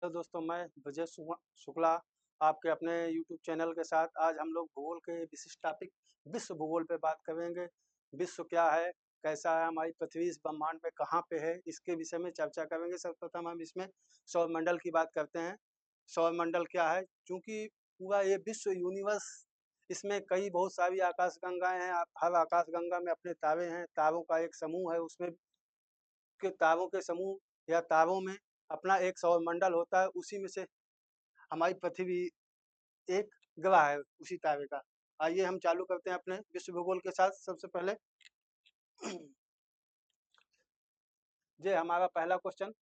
तो दोस्तों मैं विजय शुक्ला आपके अपने YouTube चैनल के साथ आज हम लोग भूगोल के विशिष्ट टॉपिक विश्व भूगोल पे बात करेंगे। विश्व क्या है, कैसा है, हमारी पृथ्वी इस ब्रह्मांड में कहाँ पे है, इसके विषय में चर्चा करेंगे। सर्वप्रथम हम इसमें सौरमंडल की बात करते हैं। सौरमंडल क्या है? चूंकि पूरा ये विश्व यूनिवर्स, इसमें कई बहुत सारी आकाश गंगाएं हैं। हर आकाश गंगा में अपने तारे हैं, तारों का एक समूह है। उसमें के तारों के समूह या तारों में अपना एक सौरमंडल होता है। उसी में से हमारी पृथ्वी एक ग्रह है उसी तारे का। आइए हम चालू करते हैं अपने विश्व भूगोल के साथ। सबसे पहले ये हमारा पहला question,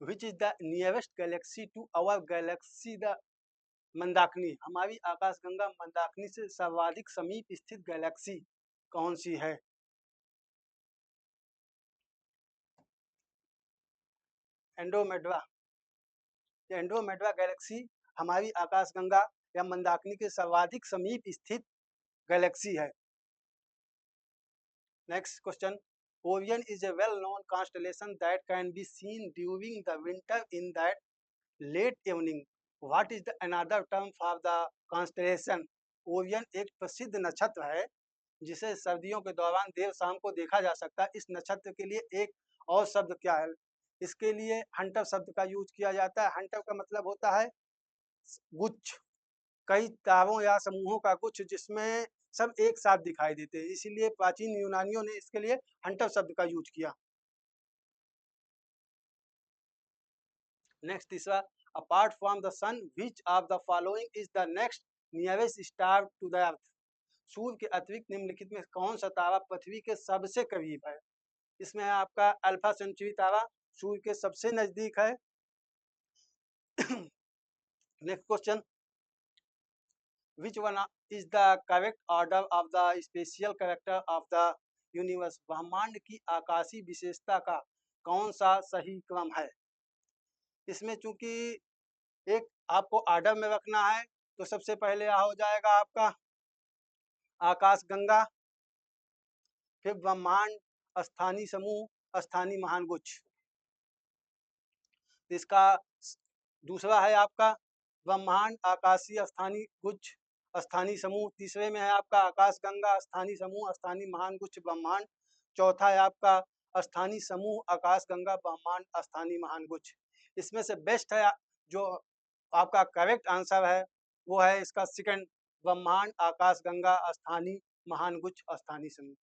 which is the nearest galaxy to our galaxy the मंदाकिनी। हमारी आकाशगंगा मंदाकिनी से सर्वाधिक समीप स्थित गैलेक्सी कौन सी है? एंड्रोमेडा। एंड्रोमेडा गैलेक्सी हमारी आकाशगंगा या मंदाकिनी के सर्वाधिक समीप स्थित गैलेक्सी है। Next question. Orion is a well-known constellation that can be seen during the winter in that late evening. What is the another term for the constellation? Orion एक प्रसिद्ध नक्षत्र है जिसे सर्दियों के दौरान देर शाम को देखा जा सकता है। इस नक्षत्र के लिए एक और शब्द क्या है? इसके लिए हंटर शब्द का यूज किया जाता है। हंटर का मतलब होता है गुच्छ, कई तारों या समूहों का गुच्छ जिसमें सब एक साथ दिखाई देते हैं। इसीलिए प्राचीन यूनानियों ने इसके लिए हंटर शब्द का यूज किया। नेक्स्ट तीसरा, apart from the sun which of the following is the next nearest star to the earth. सूर्य के अतिरिक्त निम्नलिखित में कौन सा तारा पृथ्वी के सबसे करीब है? इसमें आपका अल्फा सेंचुरी तारा सूर्य के सबसे नजदीक है। Next question, which one is the correct order of the special character of the universe। ब्रह्मांड की आकाशीय विशेषता का कौन सा सही क्रम है? इसमें चूंकि एक आपको ऑर्डर में रखना है तो सबसे पहले हो जाएगा आपका आकाश गंगा, फिर ब्रह्मांड, स्थानीय समूह, स्थानीय महानगुच्छ। इसका दूसरा है आपका ब्रह्मांड, आकाशीय स्थानीय गुच्छ, स्थानीय समूह। तीसरे में है आपका आकाश गंगा, स्थानीय समूह, स्थानीय महान गुच्छ, ब्रह्मांड। चौथा है आपका स्थानीय समूह, आकाश गंगा, ब्रह्मांड, स्थानीय महान गुच्छ। इसमें से बेस्ट है जो आपका करेक्ट आंसर है वो है इसका सेकंड, ब्रह्मांड, आकाश गंगा, स्थानीय महान गुच्छ, स्थानीय समूह।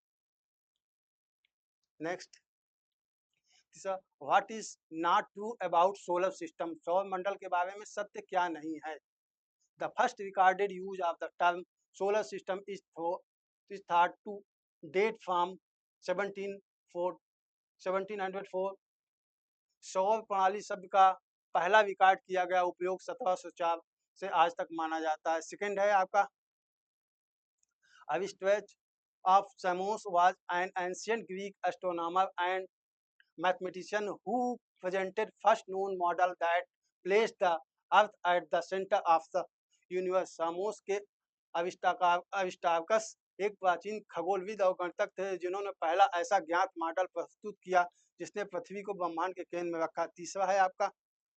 Next, what is not true about solar system. सौर मंडल के बारे में सत्य क्या नहीं है? The first recorded use of the term solar system is thought to date from 1704। सौर प्रणाली शब्द का पहला रिकॉर्ड किया गया उपयोग 1704 से आज तक माना जाता है। सेकंड है आपका Aristotle of Samos was an ancient Greek astronomer and mathematician who presented first known model that placed the earth at the center of the universe। Samos के अरिस्टार्कस एक प्राचीन खगोलविद और गणितज्ञ थे जिन्होंने पहला ऐसा ज्ञात मॉडल प्रस्तुत किया जिसने पृथ्वी को ब्रह्मांड के केंद्र में रखा। तीसरा है आपका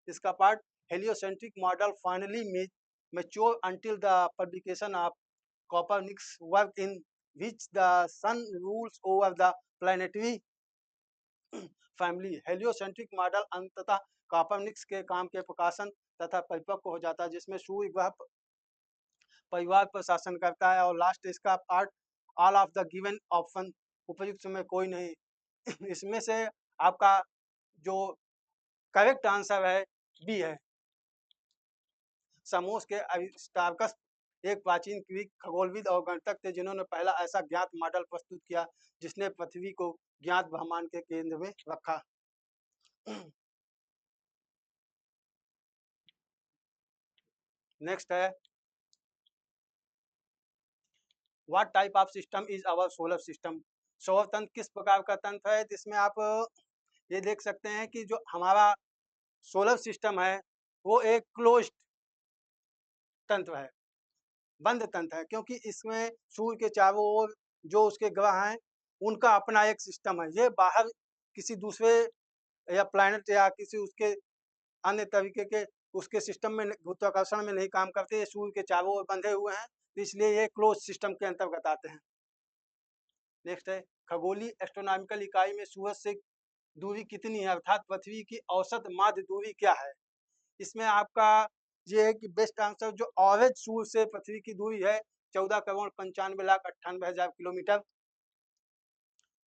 इसका part, heliocentric model finally mature until the publication of Copernicus work in which the sun rules over the planetary family. Heliocentric model अंततः कॉपरनिकस के काम के प्रकाशन तथा परिपक्व हो जाता है जिसमें सूर्य ग्रह परिवार पर शासन करता है। और लास्ट इसका part, all of the given option उपयुक्त में कोई नहीं। इसमें से आपका जो करेक्ट आंसर है बी है। समोस के अरिस्टार्कस एक प्राचीन ग्रीक खगोलविद और गणितज्ञ थे जिन्होंने पहला ऐसा ज्ञात मॉडल प्रस्तुत किया जिसने पृथ्वी को ज्ञात ब्रह्मांड के केंद्र में रखा। नेक्स्ट है, what type of system is our solar system. सौर तंत्र किस प्रकार का तंत्र है? जिसमें आप ये देख सकते हैं कि जो हमारा सोलर सिस्टम है वो एक क्लोज्ड तंत्र है, बंद तंत्र है, क्योंकि इसमें सूर्य के चारों ओर जो उसके ग्रह हैं उनका अपना एक सिस्टम है। ये बाहर किसी दूसरे या प्लैनेट या किसी उसके अन्य तरीके के उसके सिस्टम में गुरुत्वाकर्षण में नहीं काम करते, ये सूर्य के चारों ओर बंधे हुए हैं, तो इसलिए ये क्लोज सिस्टम के अंतर्गत आते हैं। नेक्स्ट है खगोलीय एस्ट्रोनॉमिकल इकाई में सूरज से दूरी कितनी है, अर्थात पृथ्वी की औसत माध्य दूरी क्या है। इसमें आपका ये है कि बेस्ट आंसर जो ऑरेंज सूर्य से पृथ्वी की दूरी है 14,95,98,000 किलोमीटर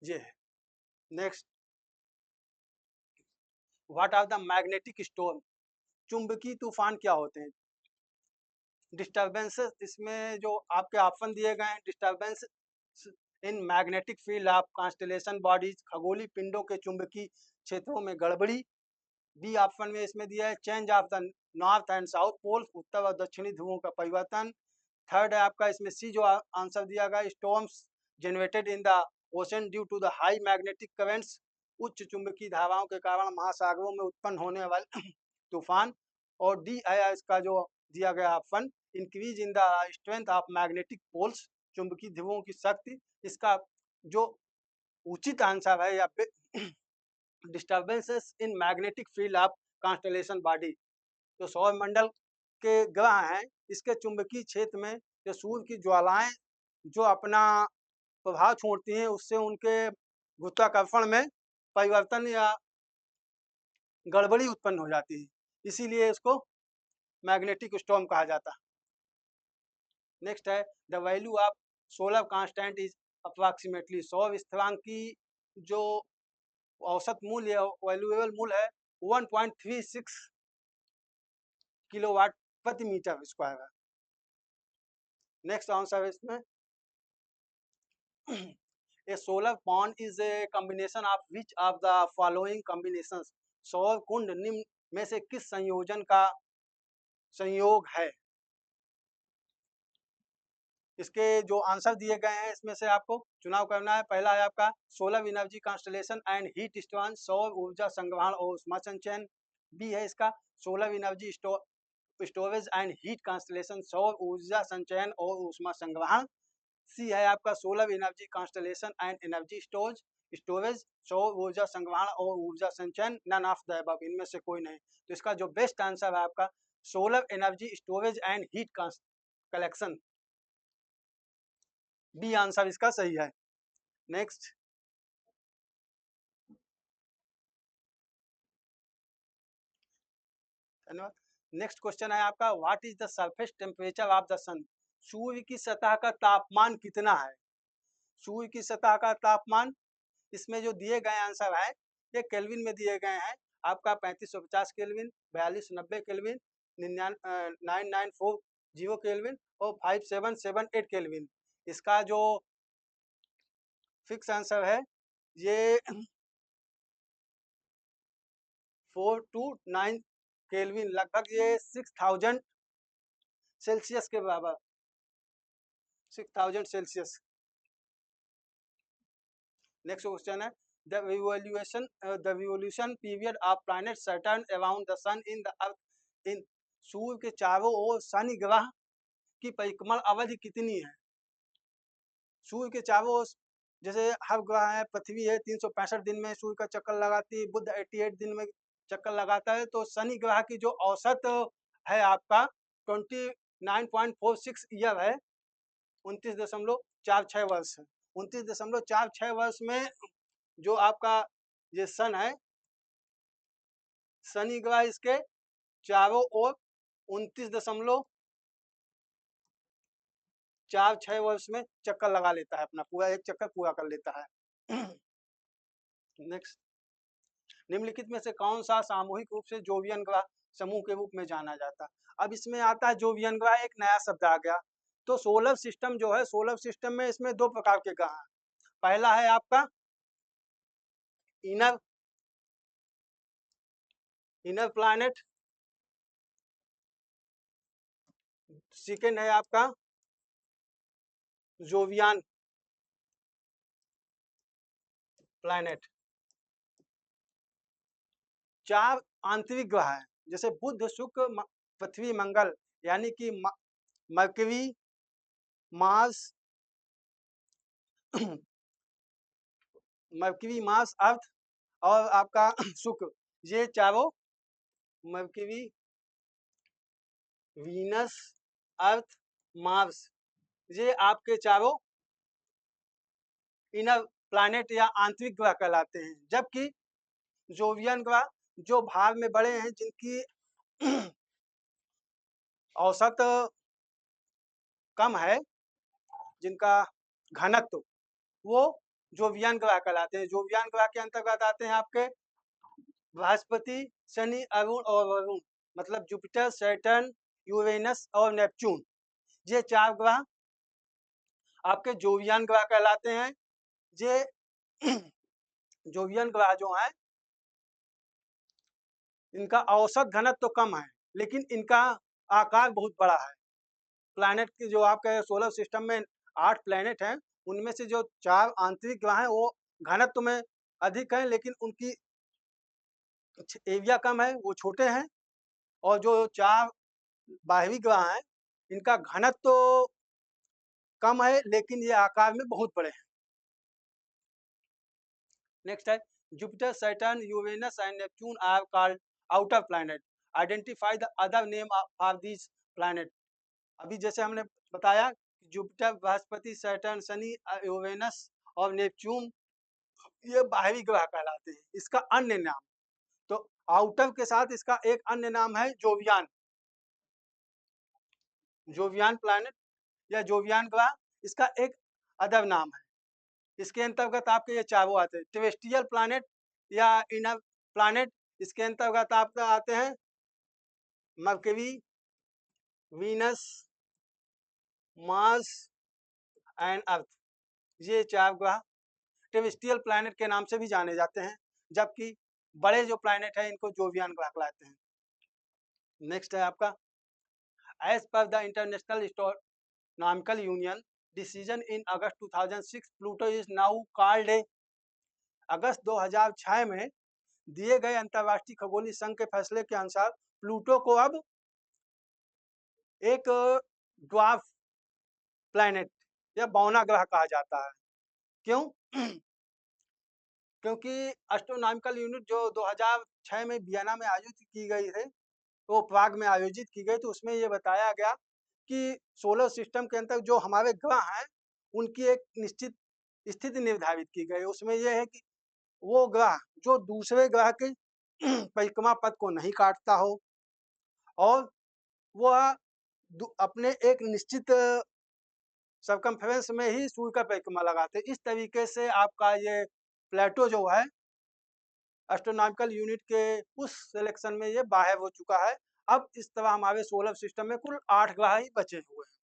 ये है। Next, what are the magnetic storm, चुंबकीय तूफान क्या होते हैं। डिस्टर्बेंसेस, इसमें जो आपके ऑप्शन दिए गए हैं, disturbance in magnetic field of constellation bodies, खगोलीय पिंडों के चुंबकीय क्षेत्रों में गड़बड़ी। बी ऑप्शन में इसमें दिया है change of the north and south pole, उत्तर और दक्षिणी ध्रुवों का परिवर्तन। थर्ड है आपका इसमें सी जो आंसर दिया गया, storms generated in the ocean due to the high magnetic currents, उच्च चुंबकीय धाराओं के कारण महासागरों में उत्पन्न होने वाले तूफान। और डी है इसका जो दिया गया option, increase in the strength of magnetic poles, चुंबकीय ध्रुवों की शक्ति। इसका जो उचित आंसर है या disturbances in magnetic field of constellation body, जो सौर मंडल के ग्रह हैं इसके चुंबकीय क्षेत्र में जो सूर्य की ज्वालाएं जो अपना प्रभाव छोड़ती हैं, उससे उनके गुरुत्वाकर्षण में परिवर्तन या गड़बड़ी उत्पन्न हो जाती है, इसीलिए इसको मैग्नेटिक स्टॉर्म कहा जाता है। नेक्स्ट है the value of solar constant is approximately, सौर स्थिरांक की जो औसत मूल्य वैल्यूएबल मूल्य है 1.36 किलोवाट प्रति मीटर स्क्वायर है। नेक्स्ट आंसर है इसमें a solar pond is a combination of which of the following combinations, सौर कुंड निम्न में से किस संयोजन का संयोग है। इसके जो आंसर दिए गए हैं इसमें से आपको चुनाव करना है। पहला है आपका solar energy constellation and heat storage, सौर ऊर्जा संग्रहण और उष्मा संचयन। बी है इसका solar energy storage and heat constellation, सौर ऊर्जा संचयन और उष्मा संग्रहण। सी है आपका solar energy constellation and energy storage, सौर ऊर्जा संग्रहण और ऊर्जा संचयन, नन ऑफ द अबव, इनमें से कोई नहीं। तो इसका जो बेस्ट आंसर है आपका solar energy storage and heat collection, B answer इसका सही है। नेक्स्ट, धन्यवाद। नेक्स्ट क्वेश्चन है आपका what is the surface temperature of the sun, सूर्य की सतह का तापमान कितना है। सूर्य की सतह का तापमान, इसमें जो दिए गए आंसर है ये केल्विन में दिए गए हैं आपका 3550 केल्विन, 4290 केल्विन, 9940 केल्विन और 5778 केल्विन। इसका जो फिक्स आंसर है ये 429 केल्विन, लगभग ये 6000 सेल्सियस के बराबर, 6000 सेल्सियस। नेक्स्ट क्वेश्चन है the revolution period of planet Saturn around the sun in the earth, in सूर्य के चारों ओर शनि ग्रह की परिक्रमण अवधि कितनी है। सूर्य के चारों ओर जैसे हर ग्रह है, पृथ्वी है 365 दिन में सूर्य का चक्कर लगाती है, बुध 88 दिन में चक्कर लगाता है, तो शनि ग्रह की जो औसत है आपका 29.46 ईयर है, 29.46 वर्ष है। 29.46 वर्ष में जो आपका ये सन है, शनि ग्रह इसके चारों ओर 29.46 वर्ष में चक्कर लगा लेता है, अपना पूरा एक चक्कर पूरा कर लेता है। नेक्स्ट, निम्नलिखित में से कौन सा सामूहिक रूप से जोवियन ग्रह समूह के रूप में जाना जाता है। अब इसमें आता है जोवियन ग्रह, एक नया शब्द आ गया। तो सोलर सिस्टम जो है, सोलर सिस्टम में इसमें दो प्रकार के ग्रह हैं। पहला है आपका इनर प्लैनेट, सेकेंड है आपका जोवियन प्लैनेट। चार आंतरिक ग्रह हैं, जैसे बुध, शुक्र, पृथ्वी, मंगल, यानी कि मरकरी, मार्स मरकरी, मार्स, अर्थ और आपका शुक्र, ये चारों मरकरी, वीनस, अर्थ, मार्स, ये आपके चारों इनर प्लैनेट या आंतरिक ग्रह कहलाते हैं। जबकि जोवियन ग्रह जो भार में बड़े हैं, जिनकी औसत कम है, जिनका घनत्व, वो जोवियन ग्रह कहलाते हैं। जोवियन ग्रह के अंतर्गत आते हैं आपके बृहस्पति, शनि, अरुण और वरुण, मतलब जुपिटर, सैटर्न, यूरेनस और नेपच्यून। ये चार ग्रह आपके जोवियन ग्रह कहलाते हैं। ये जोवियन ग्रह जो हैं, इनका औसत घनत्व तो कम है, लेकिन इनका आकार बहुत बड़ा है। प्लैनेट की जो आपके सोलर सिस्टम में 8 प्लैनेट हैं, उनमें से जो 4 आंतरिक ग्रह हैं, वो घनत्व में अधिक हैं, लेकिन उनकी एरिया कम है, वो छोटे हैं। और जो 4 बाहरी ग्रह हैं, इनका घनत्व तो कम है, लेकिन ये आकार में बहुत बड़े हैं। नेक्स्ट है Jupiter, Saturn, Uranus and Neptune are called outer planet. Identify the other name for this planet. अभी जैसे हमने बताया, जुपिटर, बृहस्पति, सैटर्न, शनि, यूरेनस और नेपच्यून ये बाहरी ग्रह कहलाते हैं। इसका अन्य नाम, तो आउटर के साथ इसका एक अन्य नाम है जोवियान। जोवियान प्लैनेट या जोवियान ग्रह, इसका एक अदर नाम है। इसके अंतर्गत आपके ये चारों आते हैं। टेरेस्ट्रियल प्लैनेट या इनर प्लैनेट, इसके अंतर्गत आपका आते हैं mercury, Venus, Mars and earth. ये चार ग्रह टेरेस्ट्रियल प्लैनेट के नाम से भी जाने जाते हैं, जबकि बड़े जो प्लैनेट हैं, इनको जोवियन ग्रह कहलाते हैं। नेक्स्ट है आपका, as per the International Astronomical Union decision in August 2006, Pluto is now called a. अगस्त 2006 में दिए गए अंतर्राष्ट्रीय खगोलीय संघ के फैसले के अनुसार प्लूटो को अब एक ड्वार्फ प्लैनेट या बौना ग्रह कहा जाता है। क्यों? क्योंकि एस्ट्रोनॉमिकल यूनिट जो 2006 में वियना में आयोजित की गई है, तो प्राग में आयोजित की गई, तो उसमें ये बताया गया कि सोलर सिस्टम के अंदर जो हमारे ग्रह हैं, उनकी एक निश्चित स्थिति निर्धारित की गई। उसमें यह है कि वो ग्रह जो दूसरे ग्रह के परिक्रमा पथ को नहीं काटता हो, और वह अपने एक निश्चित सरकमफ्रेंस में ही सूर्य का परिक्रमा लगाते। इस तरीके से आपका ये प्लेटो जो है, एस्ट्रोनॉमिकल यूनिट के उस सिलेक्शन में ये बाहर हो चुका है। अब इस तरह हमारे सोलर सिस्टम में कुल 8 ग्रह ही बचे हुए हैं।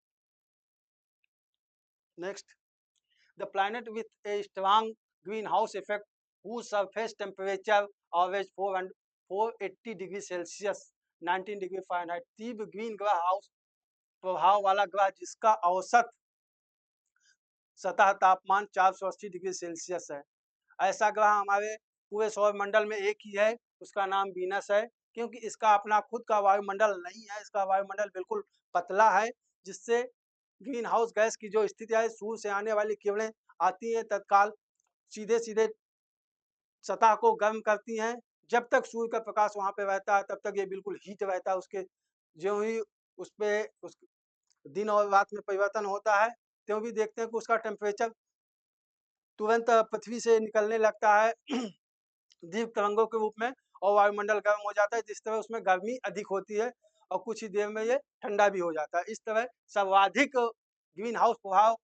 Next, the planet with a strong green house effect whose surface temperature average 480 degree Celsius 19 degree Fahrenheit. तीव्र ग्रीन ग्रह हाउस प्रभाव वाला ग्रह जिसका औसत सतह तापमान 480 डिग्री सेल्सियस है, ऐसा ग्रह हमारे पूरे सौर मंडल में एक ही है, उसका नाम वीनस है। क्योंकि इसका अपना खुद का वायुमंडल नहीं है, इसका वायुमंडल बिल्कुल पतला है, जिससे ग्रीन हाउस गैस की जो स्थिति है, सूर्य से आने वाली किरणें आती हैं, तत्काल सीधे सीधे सतह को गर्म करती हैं। जब तक सूर्य का प्रकाश वहाँ पे रहता है, तब तक ये बिल्कुल हीट रहता है। उसके ज्यों ही उस पे उस दिन और रात में परिवर्तन होता है, त्यों भी देखते हैं कि उसका टेम्परेचर तुरंत पृथ्वी से निकलने लगता है दीप तरंगों के रूप में, और वायुमंडल गर्म हो जाता है, जिस तरह उसमें गर्मी अधिक होती है और कुछ ही देर में ये ठंडा भी हो जाता है। इस तरह सर्वाधिक ग्रीन हाउस प्रभाव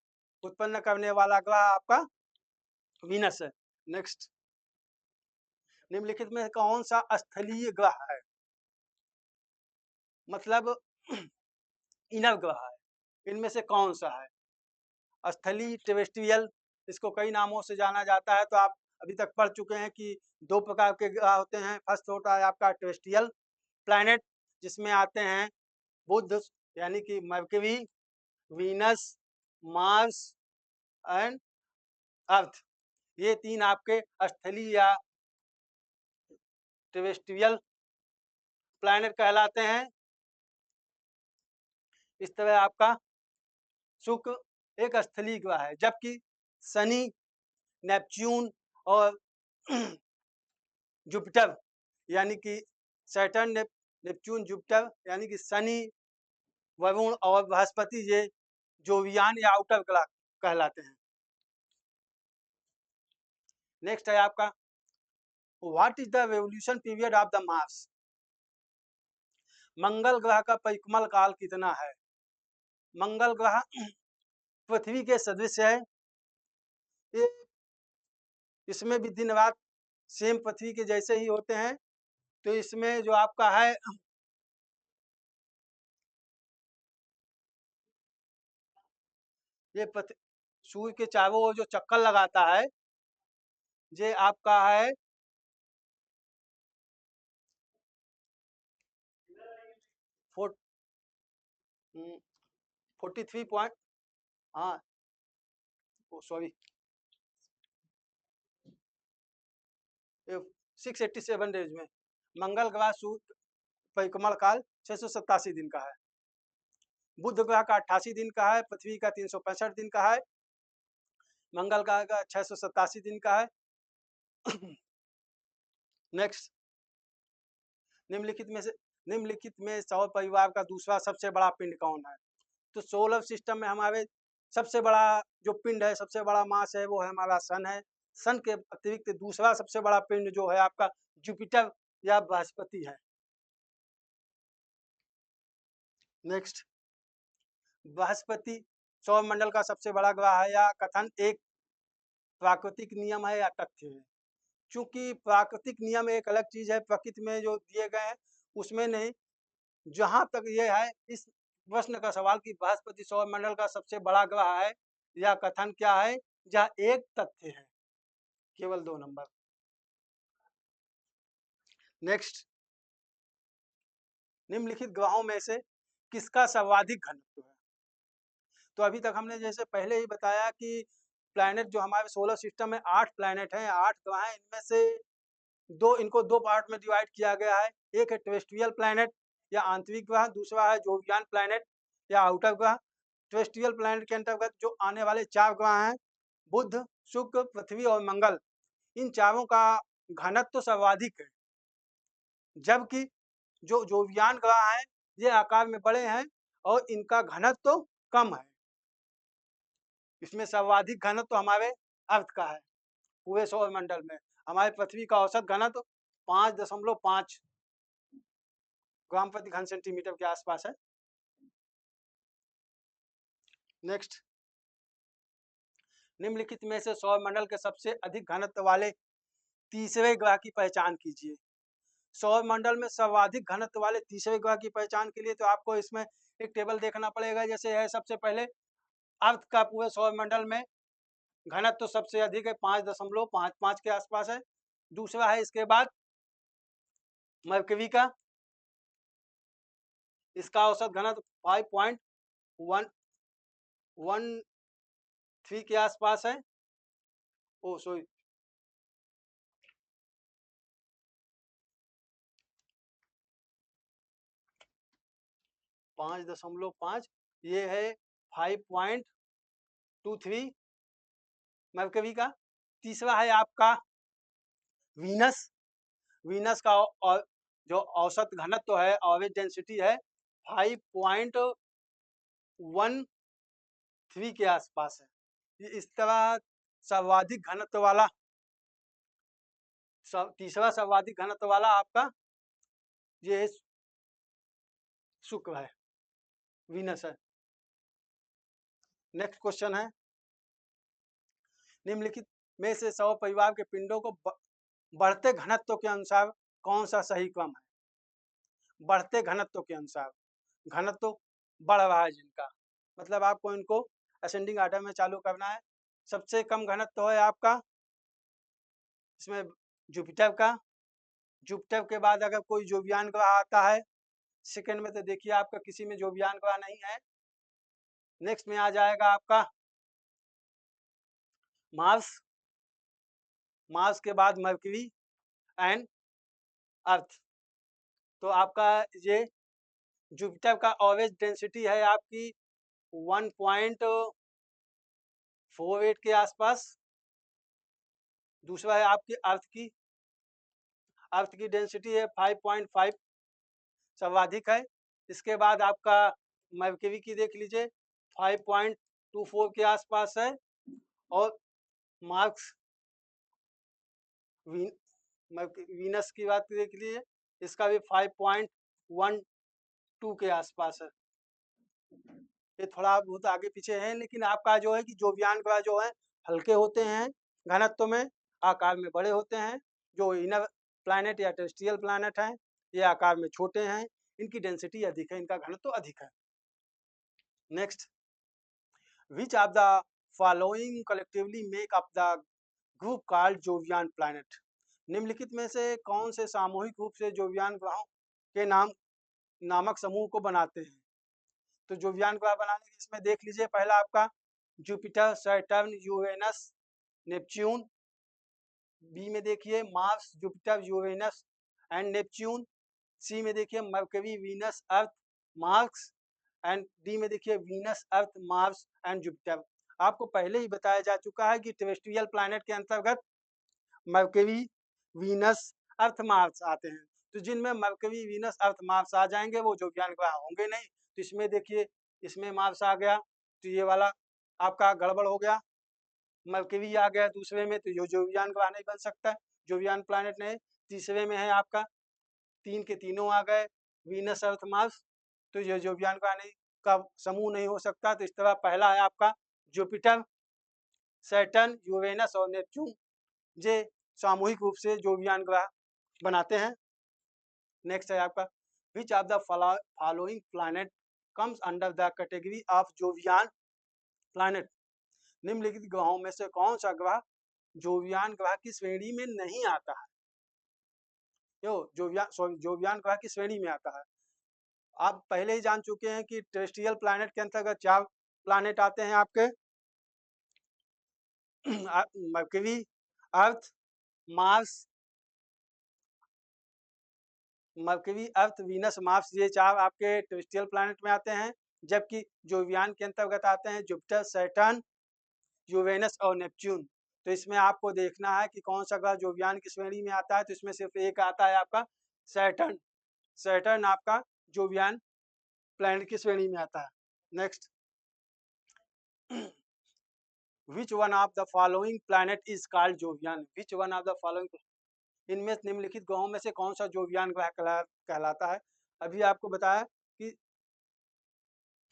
उत्पन्न करने वाला ग्रह आपका वीनस है। नेक्स्ट, निम्नलिखित में कौन सा स्थलीय ग्रह है, मतलब इनर ग्रह है, इनमें से कौन सा है? स्थलीय, टेरेस्ट्रियल, इसको कई नामों से जाना जाता है। तो आप अभी तक पढ़ चुके हैं कि 2 प्रकार के ग्रह होते हैं। फर्स्ट होता है आपका टेरेस्ट्रियल प्लैनेट, जिसमें आते हैं बुध यानी कि mercury, Venus, Mars and earth. ये 3 आपके स्थलीय या टेरेस्ट्रियल प्लैनेट कहलाते हैं। इस तरह आपका शुक्र एक स्थलीय ग्रह है, जबकि शनि, नेपच्यून और जुपिटर यानी कि सैटर्न, नेपच्यून, जुपिटर यानी कि शनि, वरुण और बृहस्पति, ये जोवियान या आउटर ग्रह कहलाते हैं। नेक्स्ट है आपका what is the revolution period of the Mars. मंगल ग्रह का परिक्रमण काल कितना है। मंगल ग्रह पृथ्वी के सदृश है, ये इसमें भी दिन रात सेम पृथ्वी के जैसे ही होते हैं। तो इसमें जो आपका है ये सूर्य के चारों ओर जो चक्कर लगाता है, ये आपका है 43 पॉइंट, हाँ सॉरी 687 डेज में। मंगल ग्रह सूर्य परिक्रमण काल 687 दिन का है। बुध ग्रह का 88 दिन का है, पृथ्वी का 365 दिन का है, मंगल ग्रह का 687 दिन का है। नेक्स्ट, निम्नलिखित में सौर परिवार का दूसरा सबसे बड़ा पिंड कौन है। तो सोलर सिस्टम में हमारे सबसे बड़ा जो पिंड है, सबसे बड़ा मास है, वो है हमारा सन है। सन के अतिरिक्त दूसरा सबसे बड़ा पिंड जो है आपका जुपिटर या बृहस्पति है। नेक्स्ट, बृहस्पति सौर मंडल का सबसे बड़ा ग्रह है या कथन एक प्राकृतिक नियम है या तथ्य है। चूंकि प्राकृतिक नियम एक अलग चीज है, प्रकृति में जो दिए गए हैं उसमें नहीं। जहां तक ये है इस प्रश्न का सवाल कि बृहस्पति सौर मंडल का सबसे बड़ा ग्रह है या कथन क्या है, या एक तथ्य है, केवल 2 नंबर। नेक्स्ट, निम्नलिखित ग्रहों में से किसका सर्वाधिक घनत्व है। तो अभी तक हमने जैसे पहले ही बताया कि प्लैनेट जो हमारे सोलर सिस्टम में 8 प्लैनेट हैं, 8 ग्रह हैं, इनमें से इनको दो पार्ट में डिवाइड किया गया है। एक है टेरेस्ट्रियल प्लैनेट या आंतरिक ग्रह, दूसरा है जोवियान प्लैनेट या आउटर ग्रह। टेरेस्ट्रियल प्लैनेट के अंतर्गत जो आने वाले 4 ग्रह हैं, बुध, शुक्र, पृथ्वी और मंगल, इन चारों का घनत्व तो सर्वाधिक है, जबकि जो जोवियान ग्रह हैं ये आकार में बड़े हैं और इनका घनत्व तो कम है। इसमें सर्वाधिक घनत्व तो हमारे अर्थ का है। पूरे सौर मंडल में हमारे पृथ्वी का औसत घनत्व 5.5 ग्राम प्रति घन सेंटीमीटर के आसपास है। नेक्स्ट, निम्नलिखित में से सौर मंडल के सबसे अधिक घनत्व वाले तीसरे ग्रह की पहचान कीजिए। सौर मंडल में सर्वाधिक घनत्व वाले तीसरे ग्रह की पहचान के लिए तो आपको इसमें एक टेबल देखना पड़ेगा। जैसे है सबसे पहले अर्थ का पूरे सौर मंडल में घनत्व तो सबसे अधिक है, 5.55 के आसपास है। दूसरा है इसके बाद मरकरी का, इसका औसत घनत्व 5.113 के आसपास है। ओ सॉरी 5.5, ये है 5.23 मरकरी का। तीसरा है आपका वीनस। वीनस का और जो औसत घनत्व है, ऑरेंज डेंसिटी है 5.13 के आसपास है। ये इस तरह सर्वाधिक घनत्व वाला तीसरा सर्वाधिक घनत्व वाला आपका ये शुक्र है, वीनस है। नेक्स्ट क्वेश्चन है, निम्नलिखित में से सौर परिवार के पिंडों को बढ़ते घनत्व के अनुसार कौन सा सही क्रम है। बढ़ते घनत्व के अनुसार, घनत्व बढ़ रहा है जिनका, मतलब आपको इनको असेंडिंग आर्डर में चालू करना है। सबसे कम घनत्व है आपका इसमें जुपिटर का। जुपिटर के बाद अगर कोई जोवियान ग्रह आता है सेकंड में, तो देखिए आपका किसी में जोवियान ग्रह नहीं है। नेक्स्ट में आ जाएगा आपका मार्स, मार्स के बाद मर्क्यूरी एंड अर्थ। तो आपका ये जुपिटर का ऑरेंज डेंसिटी है आपकी 1.48 के आसपास। दूसरा है आपकी अर्थ की अर्थ की डेंसिटी है 5.5 सर्वाधिक है। इसके बाद आपका मरकरी की देख लीजिए 5.24 के आसपास है। और मार्स वीनस की बात देख लीजिए, इसका भी 5.12 के आसपास है। ये थोड़ा बहुत आगे पीछे है, लेकिन आपका जो है कि जोवियान ग्रह जो है हल्के होते हैं घनत्व में, आकार में बड़े होते हैं। जो इनर प्लैनेट या टेरेस्ट्रियल प्लैनेट हैं ये आकार में छोटे हैं, इनकी डेंसिटी अधिक है, इनका घनत्व अधिक है। Next, which of the following collectively make up the group called Jovian planet? निम्नलिखित में से कौन से सामूहिक रूप से जोवियान ग्रहों के नामक समूह को बनाते हैं? तो जोवियान ग्रह बनाने के इसमें देख लीजिए, पहला आपका Jupiter, Saturn, Uranus, Neptune. B में देखिए Mars, Jupiter, Uranus and Neptune. C में देखिए Mercury, Venus, Earth, Mars. And D में देखिए Venus, Earth, Mars and Jupiter. आपको पहले ही बताया जा चुका है कि टेरेस्ट्रियल प्लैनेट के अंतर्गत मरकरी, वीनस, अर्थ, मार्स आते हैं। तो जिनमें मरकरी, वीनस, अर्थ, मार्स आ जाएंगे वो जोवियान ग्रह होंगे नहीं। तो इसमें देखिए, इसमें मार्स आ गया तो ये वाला आपका गड़बड़ हो गया। मरकरी आ गया दूसरे में, तो ये जोवियान ग्रह नहीं बन सकता, जोवियान प्लैनेट नहीं। तीसरे में है आपका, तीन के तीनों आ गए, वीनस, अर्थ, मार्स, तो ये जोवियान ग्रह नहीं का समूह नहीं हो सकता। तो इस तरह पहला है आपका जुपिटर, सैटर्न, यूरेनस और नेपच्यून, ये सामूहिक रूप से जोवियान ग्रह बनाते हैं। नेक्स्ट है आपका, which of the following planet comes under the category of Jovian planet? निम्नलिखित ग्रहों में से कौन सा ग्रह जोवियान ग्रह की श्रेणी में नहीं आता है? जोवियान ग्रह की श्रेणी में आता है। आप पहले ही जान चुके हैं कि टेरेस्ट्रियल प्लैनेट के अंतर्गत 4 प्लैनेट आते हैं आपके मरकरी, अर्थ, मार्स, मरकरी, अर्थ, वीनस, मार्स, ये 4 आपके टेरेस्ट्रियल प्लैनेट में आते हैं। जबकि जोवियान के अंतर्गत आते हैं जुपिटर, सैटर्न, यूरेनस और नेपच्यून। तो इसमें आपको देखना है कि कौन सा ग्रह जोवियान की श्रेणी में आता है। तो इसमें सिर्फ एक आता है आपका सैटर्न। सैटर्न आपका जोवियान प्लैनेट की श्रेणी में आता है। Next, which one of the following planet is called Jovian? Which one of the following, इनमें निम्नलिखित ग्रहों में से कौन सा जोवियान ग्रह कहलाता है? अभी आपको बताया कि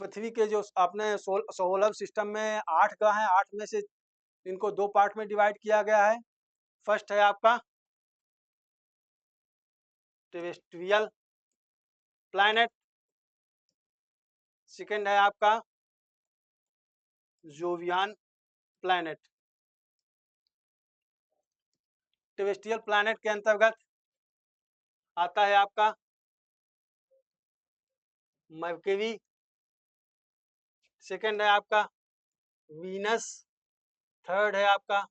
पृथ्वी के जो अपने सोलर सिस्टम में 8 ग्रह हैं, 8 में से इनको 2 पार्ट में डिवाइड किया गया है। फर्स्ट है आपका टेरेस्ट्रियल प्लैनेट, सेकंड है आपका जोवियान प्लैनेट। टेरेस्ट्रियल प्लैनेट के अंतर्गत आता है आपका मरकरी, सेकंड है आपका वीनस, थर्ड है आपका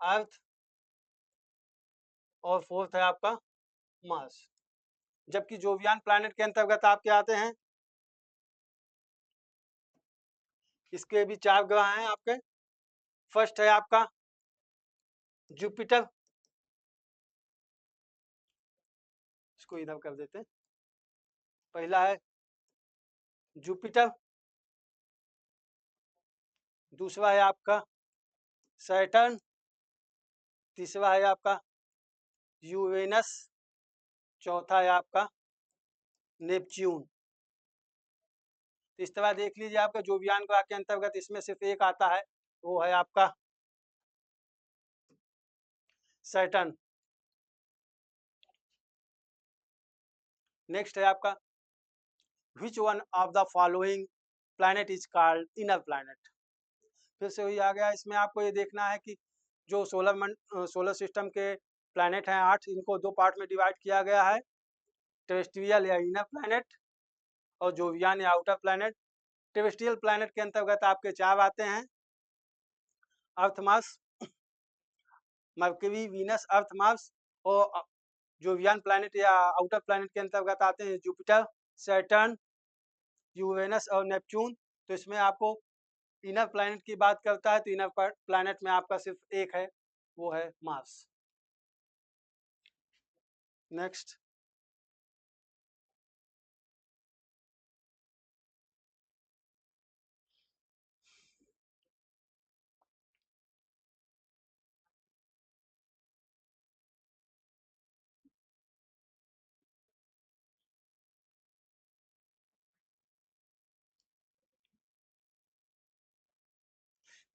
अर्थ और फोर्थ है आपका मार्स। जबकि जोवियान प्लैनेट के अंतर्गत आपके आते हैं, इसके भी 4 ग्रह हैं आपके। फर्स्ट है आपका जुपिटर, इसको इधर कर देते हैं। पहला है जुपिटर, दूसरा है आपका सैटर्न, तीसरा है आपका यूरेनस, चौथा है आपका नेपच्यून। इस तरह देख लीजिए, आपका जोवियान ग्रह के अंतर्गत इसमें सिर्फ एक आता है, वो है आपका सैटर्न। नेक्स्ट है आपका, विच one of the following planet is called inner planet? फिर से वही आ गया। इसमें आपको ये देखना है कि जो सोलर सिस्टम के प्लैनेट हैं 8, इनको 2 पार्ट में डिवाइड किया गया है, टेरेस्ट्रियल या इनर प्लैनेट और जोवियान या आउटर प्लैनेट। टेरेस्ट्रियल प्लैनेट के अंतर्गत आपके 4 आते हैं, अर्थ, Mars, mercury, Venus, Earth, Mars. और जोवियान प्लैनेट या आउटर प्लैनेट के अंतर्गत आते हैं जुपिटर, सैटर्न, यूरेनस और नेपच्यून। तो इसमें आपको इनर प्लैनेट की बात करता है, तो इनर प्लैनेट में आपका सिर्फ एक है, वो है मार्स। नेक्स्ट।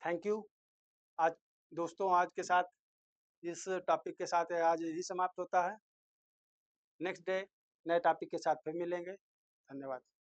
Thank you. आज दोस्तों, आज के साथ इस टॉपिक के साथ आज यही समाप्त होता है। नेक्स्ट डे नए टॉपिक के साथ फिर मिलेंगे। धन्यवाद।